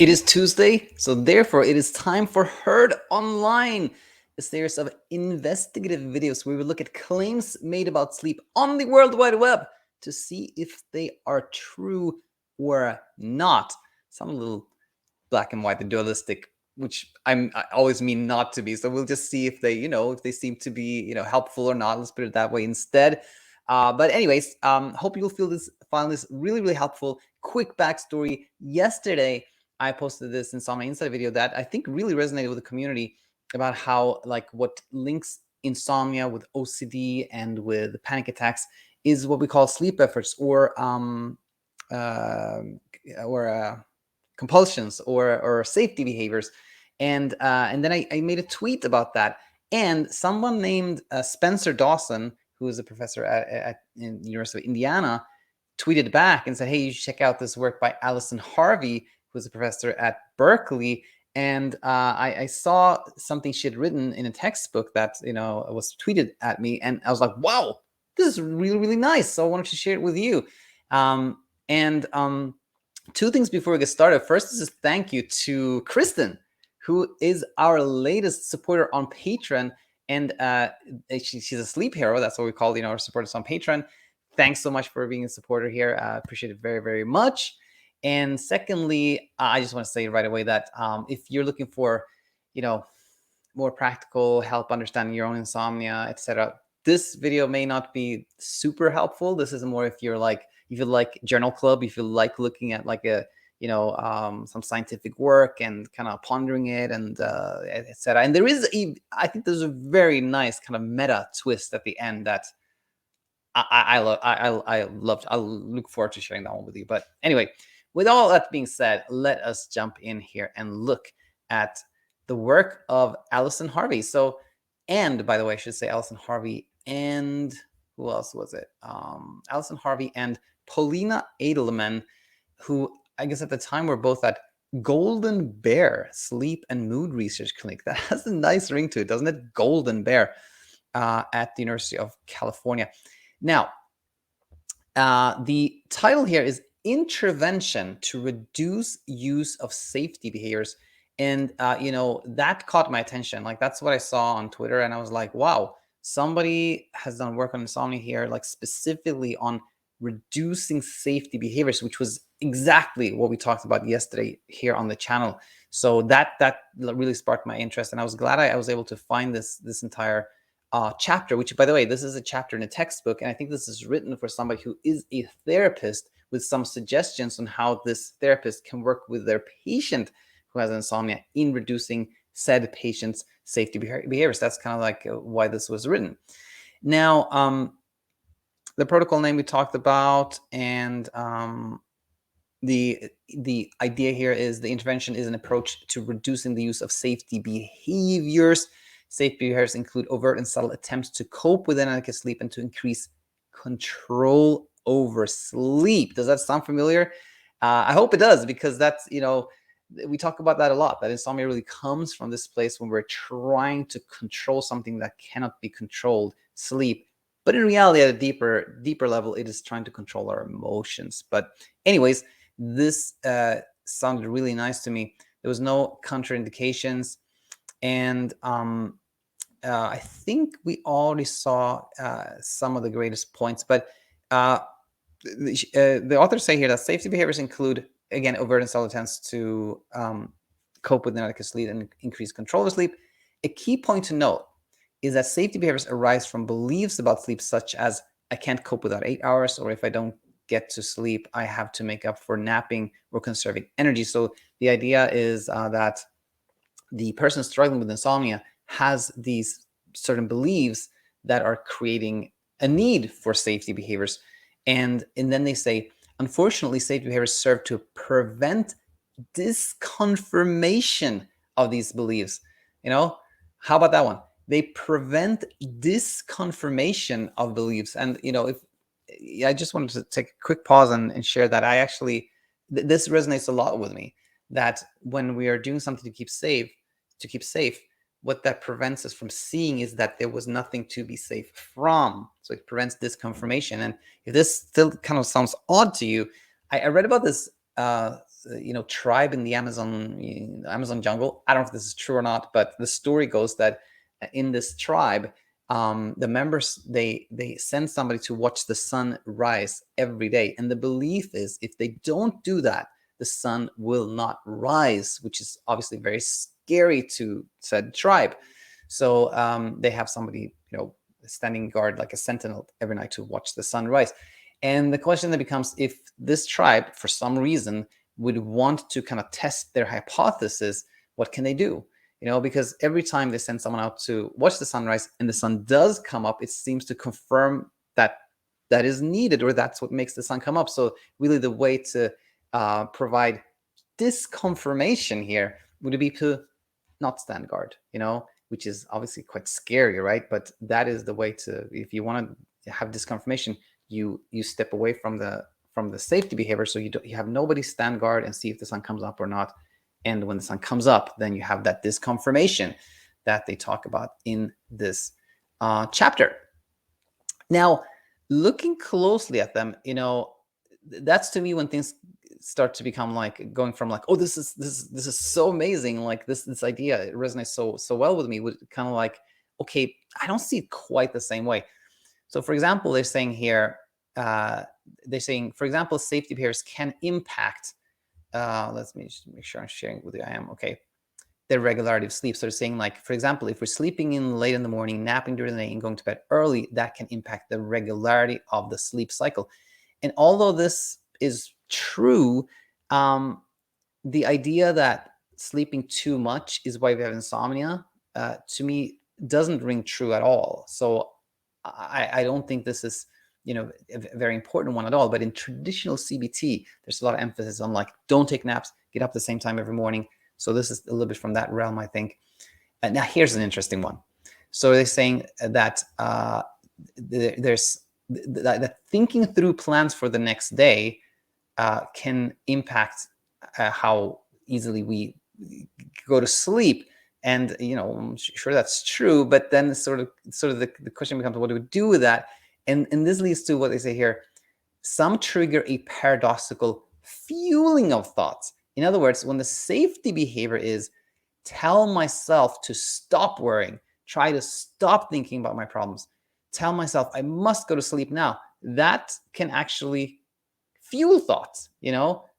It is Tuesday, so therefore it is time for Heard Online, a series of investigative videos where we look at claims made about sleep on the World Wide Web to see if they are true or not. Sound a little black and white and dualistic, which I always mean not to be. So we'll just see if they, if they seem to be, helpful or not. Let's put it that way instead. But anyways, hope you'll find this really, really helpful. Quick backstory. Yesterday, I posted this Insomnia Insight video that I think really resonated with the community about how what links insomnia with OCD and with panic attacks is what we call sleep efforts or compulsions or safety behaviors. And then I made a tweet about that. And someone named Spencer Dawson, who is a professor at in the University of Indiana, tweeted back and said, hey, you should check out this work by Allison Harvey, who's a professor at Berkeley. And I saw something she had written in a textbook that, was tweeted at me. And I was like, wow, this is really, really nice. So I wanted to share it with you. Two things before we get started. First is a thank you to Kristen, who is our latest supporter on Patreon. And she's a sleep hero. That's what we call, our supporters on Patreon. Thanks so much for being a supporter here. I appreciate it very, very much. And secondly, I just want to say right away that if you're looking for, more practical help understanding your own insomnia, etc., this video may not be super helpful. This is more if you like journal club, if you like looking at some scientific work and kind of pondering it and etc. And I think there's a very nice kind of meta twist at the end that I loved. I'll look forward to sharing that one with you. But anyway, with all that being said, let us jump in here and look at the work of Allison Harvey. So, and by the way, I should say Allison Harvey and who else was it? Allison Harvey and Paulina Edelman, who I guess at the time were both at Golden Bear Sleep and Mood Research Clinic. That has a nice ring to it, doesn't it? Golden Bear at the University of California. Now, the title here is Intervention to Reduce Use of Safety Behaviors. And, that caught my attention. That's what I saw on Twitter. And I was like, wow, somebody has done work on insomnia here, specifically on reducing safety behaviors, which was exactly what we talked about yesterday here on the channel. So that really sparked my interest. And I was glad I was able to find this entire chapter, which, by the way, this is a chapter in a textbook. And I think this is written for somebody who is a therapist with some suggestions on how this therapist can work with their patient who has insomnia in reducing said patient's safety behaviors. That's kind of why this was written. Now, the protocol name we talked about, and the idea here is the intervention is an approach to reducing the use of safety behaviors. Safety behaviors include overt and subtle attempts to cope with inadequate sleep and to increase control over sleep. Does that sound familiar? I hope it does, because that's, we talk about that a lot, that insomnia really comes from this place when we're trying to control something that cannot be controlled, sleep. But in reality, at a deeper level, it is trying to control our emotions. But anyways, this sounded really nice to me. There was no contraindications. And I think we already saw some of the greatest points. But the authors say here that safety behaviors include, again, overt and subtle attempts to cope with inadequate sleep and increase control of sleep. A key point to note is that safety behaviors arise from beliefs about sleep, such as I can't cope without 8 hours, or if I don't get to sleep, I have to make up for napping or conserving energy. So the idea is that the person struggling with insomnia has these certain beliefs that are creating a need for safety behaviors. And then they say, unfortunately, safety behaviors serve to prevent disconfirmation of these beliefs. How about that one? They prevent disconfirmation of beliefs. And, if I just wanted to take a quick pause and share that I actually, this resonates a lot with me, that when we are doing something to keep safe, what that prevents us from seeing is that there was nothing to be safe from. So it prevents disconfirmation. And if this still kind of sounds odd to you, I read about this tribe in the Amazon jungle. I don't know if this is true or not, but the story goes that in this tribe, the members, they send somebody to watch the sun rise every day, and the belief is if they don't do that, the sun will not rise, which is obviously very scary to said tribe. So they have somebody, standing guard like a sentinel every night to watch the sun rise. And the question then becomes, if this tribe, for some reason, would want to kind of test their hypothesis, what can they do? Because every time they send someone out to watch the sunrise and the sun does come up, it seems to confirm that that is needed, or that's what makes the sun come up. So really the way to provide disconfirmation here would be to not stand guard, which is obviously quite scary, right? But that is the way to, if you want to have disconfirmation, you step away from the safety behavior, so you have nobody stand guard and see if the sun comes up or not. And when the sun comes up, then you have that disconfirmation that they talk about in this chapter. Now, looking closely at them, that's to me when things start to become like going from like, oh, this is so amazing, like this idea, it resonates so well with me, with kind of like, okay, I don't see it quite the same way. So for example, they're saying here, for example, safety behaviors can impact, let me just make sure I'm sharing with you. I am, okay. The regularity of sleep. So they're saying, like, for example, if we're sleeping in late in the morning, napping during the day, and going to bed early, that can impact the regularity of the sleep cycle. And although this is true, the idea that sleeping too much is why we have insomnia, to me, doesn't ring true at all. So I don't think this is, a very important one at all. But in traditional CBT, there's a lot of emphasis on like, don't take naps, get up at the same time every morning. So this is a little bit from that realm, I think. Now here's an interesting one. So they're saying that there's that thinking through plans for the next day can impact how easily we go to sleep. And I'm sure that's true, but then sort of the question becomes, what do we do with that? And this leads to what they say here: some trigger a paradoxical fueling of thoughts. In other words, when the safety behavior is tell myself to stop worrying, try to stop thinking about my problems, tell myself I must go to sleep now, that can actually fuel thoughts,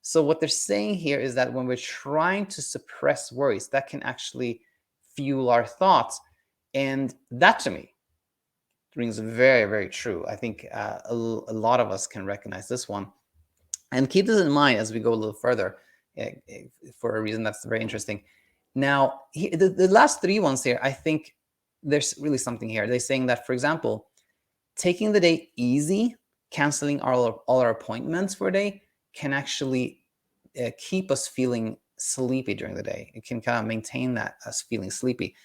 So what they're saying here is that when we're trying to suppress worries, that can actually fuel our thoughts. And that, to me, rings very, very true. I think a lot of us can recognize this one. And keep this in mind as we go a little further, for a reason that's very interesting. Now, the last three ones here, I think there's really something here. They're saying that, for example, taking the day easy, canceling all our appointments for a day, can actually keep us feeling sleepy during the day. It can kind of maintain that us feeling sleepy.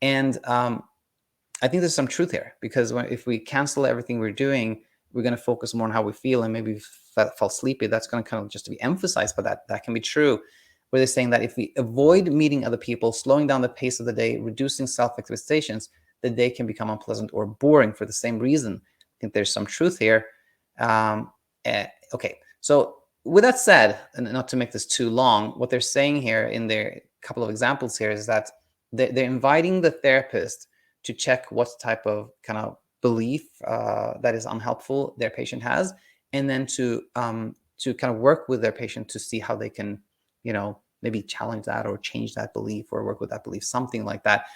And I think there's some truth here, because if we cancel everything we're doing, we're going to focus more on how we feel, and maybe fall sleepy. That's going to kind of just to be emphasized, but that can be true. Where they're saying that if we avoid meeting other people, slowing down the pace of the day, reducing self-expectations, the day can become unpleasant or boring for the same reason. I think there's some truth here. Okay, so with that said, and not to make this too long, what they're saying here in their couple of examples here is that they're inviting the therapist to check what type of kind of belief that is unhelpful their patient has, and then to kind of work with their patient to see how they can, maybe challenge that or change that belief or work with that belief, something like that.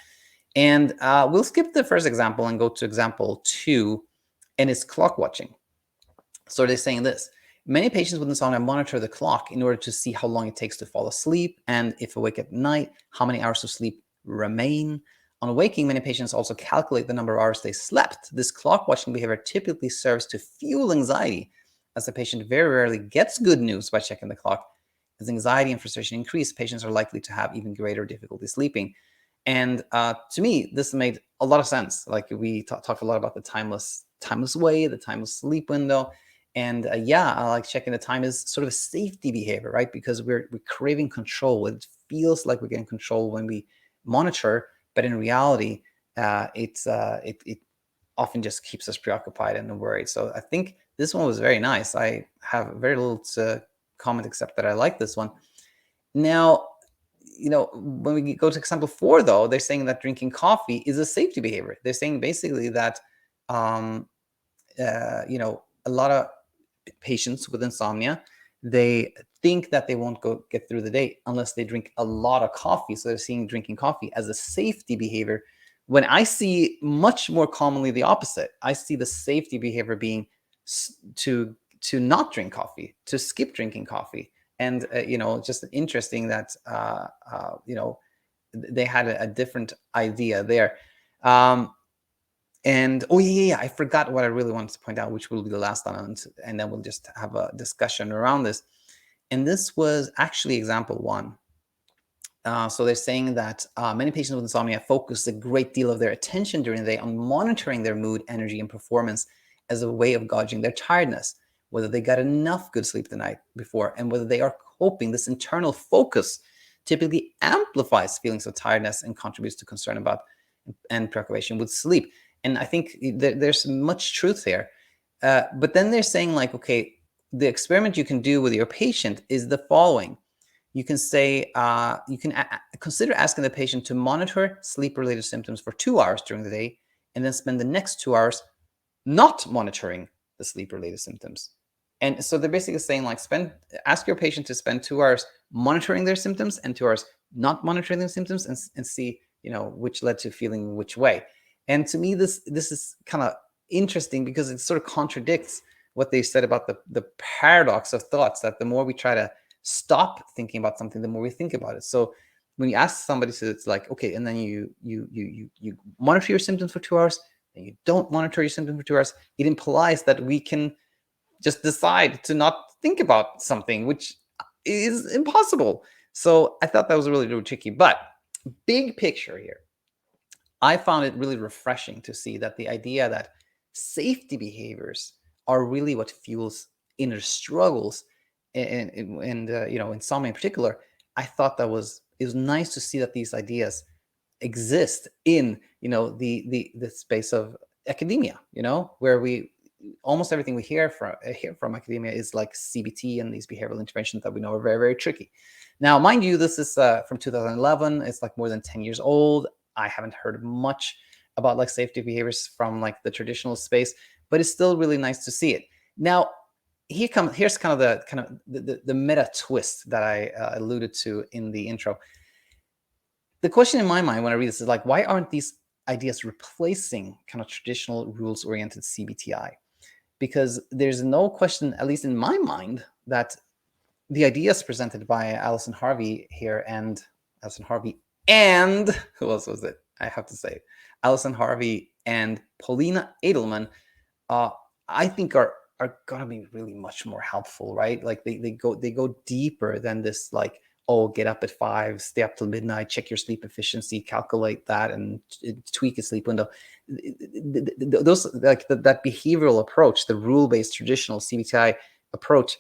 And we'll skip the first example and go to example 2, and it's clock watching. So they're saying this: many patients with insomnia monitor the clock in order to see how long it takes to fall asleep, and if awake at night, how many hours of sleep remain. On waking, many patients also calculate the number of hours they slept. This clock watching behavior typically serves to fuel anxiety, as the patient very rarely gets good news by checking the clock. As anxiety and frustration increase, patients are likely to have even greater difficulty sleeping. And to me, this made a lot of sense. Like we talked a lot about the timeless way, the timeless sleep window. And I like checking the time is sort of a safety behavior, right? Because we're craving control. It feels like we're getting control when we monitor, but in reality, it often just keeps us preoccupied and worried. So I think this one was very nice. I have very little to comment except that I like this one. Now, when we go to example 4, though, they're saying that drinking coffee is a safety behavior. They're saying basically that, um, a lot of patients with insomnia, they think that they won't get through the day unless they drink a lot of coffee. So they're seeing drinking coffee as a safety behavior. When I see much more commonly the opposite, I see the safety behavior being to not drink coffee, to skip drinking coffee. And just interesting that they had a different idea there. Um, and oh yeah, I forgot what I really wanted to point out, which will be the last one, and then we'll just have a discussion around this. And this was actually example 1. So they're saying that many patients with insomnia focus a great deal of their attention during the day on monitoring their mood, energy, and performance as a way of gauging their tiredness, whether they got enough good sleep the night before, and whether they are coping. This internal focus typically amplifies feelings of tiredness and contributes to concern about and preoccupation with sleep. And I think there's much truth there. But then they're saying, like, okay, the experiment you can do with your patient is the following. You can say, you can consider asking the patient to monitor sleep-related symptoms for 2 hours during the day, and then spend the next 2 hours not monitoring the sleep-related symptoms. And so they're basically saying, like, ask your patient to spend 2 hours monitoring their symptoms and 2 hours not monitoring their symptoms, and see, which led to feeling which way. And to me, this is kind of interesting because it sort of contradicts what they said about the paradox of thoughts, that the more we try to stop thinking about something, the more we think about it. So when you ask somebody, so it's like, okay, and then you monitor your symptoms for 2 hours, and you don't monitor your symptoms for 2 hours, it implies that we can just decide to not think about something, which is impossible. So I thought that was really, really tricky. But big picture here, I found it really refreshing to see that the idea that safety behaviors are really what fuels inner struggles, and insomnia in particular. I thought it was nice to see that these ideas exist in the space of academia, where we almost everything we hear from academia is like CBT and these behavioral interventions that we know are very, very tricky. Now, mind you, this is from 2011. It's like more than 10 years old. I haven't heard much about like safety behaviors from like the traditional space, but it's still really nice to see it. Now, here's kind of the meta twist that I alluded to in the intro. The question in my mind when I read this is like, why aren't these ideas replacing kind of traditional rules-oriented CBT-I? Because there's no question, at least in my mind, that the ideas presented by Allison Harvey here, and who else was it? I have to say, Allison Harvey and Paulina Edelman, uh, I think are gonna be really much more helpful, right? Like they go deeper than this, like, oh, get up at 5, stay up till midnight, check your sleep efficiency, calculate that, and tweak a sleep window. Those, like that behavioral approach, the rule-based traditional CBTI approach,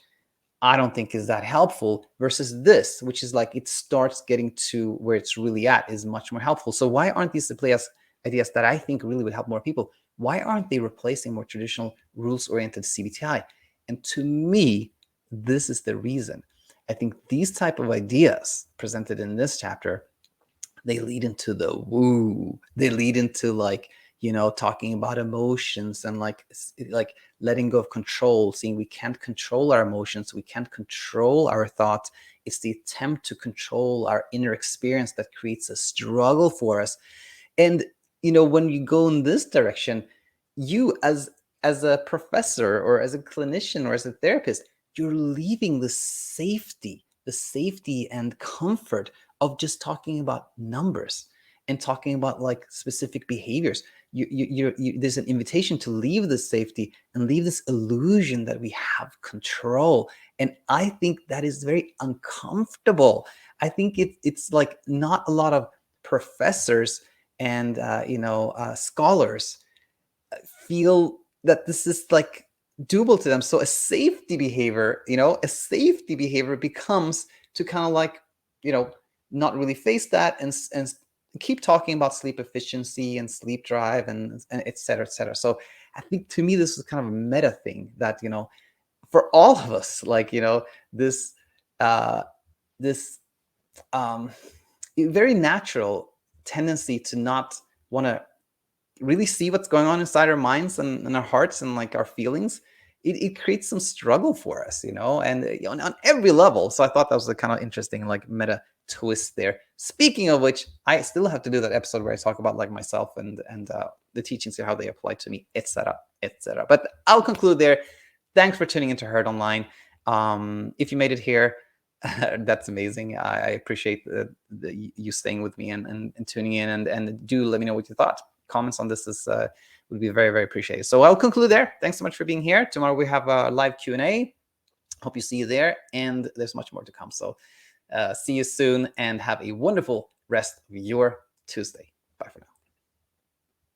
I don't think is that helpful, versus this, which is like, it starts getting to where it's really at, is much more helpful. So why aren't these the ideas that I think really would help more people? Why aren't they replacing more traditional rules-oriented CBTI? And to me, this is the reason. I think these type of ideas presented in this chapter, they lead into the woo. They lead into, like, talking about emotions, and like letting go of control, seeing we can't control our emotions, we can't control our thoughts. It's the attempt to control our inner experience that creates a struggle for us. And when you go in this direction, you as a professor or as a clinician or as a therapist, you're leaving the safety and comfort of just talking about numbers and talking about like specific behaviors. There's an invitation to leave this safety and leave this illusion that we have control. And I think that is very uncomfortable. I think it's like not a lot of professors and scholars feel that this is like doable to them. So a safety behavior becomes to kind of like, not really face that, and keep talking about sleep efficiency and sleep drive, and et cetera, et cetera. So I think, to me, this is kind of a meta thing that, for all of us, like, this, uh, this um, very natural tendency to not want to really see what's going on inside our minds and our hearts and like our feelings. It creates some struggle for us, and on every level. So I thought that was a kind of interesting like meta twist there. Speaking of which, I still have to do that episode where I talk about like myself and the teachings here, how they apply to me, etc., etc. But I'll conclude there. Thanks for tuning into Heard Online. If you made it here, that's amazing. I appreciate you staying with me and tuning in, and do let me know what you thought. Comments on this would be very, very appreciated. So I'll conclude there. Thanks so much for being here. Tomorrow we have a live Q&A. Hope you see you there, and there's much more to come. So see you soon, and have a wonderful rest of your Tuesday. Bye for now.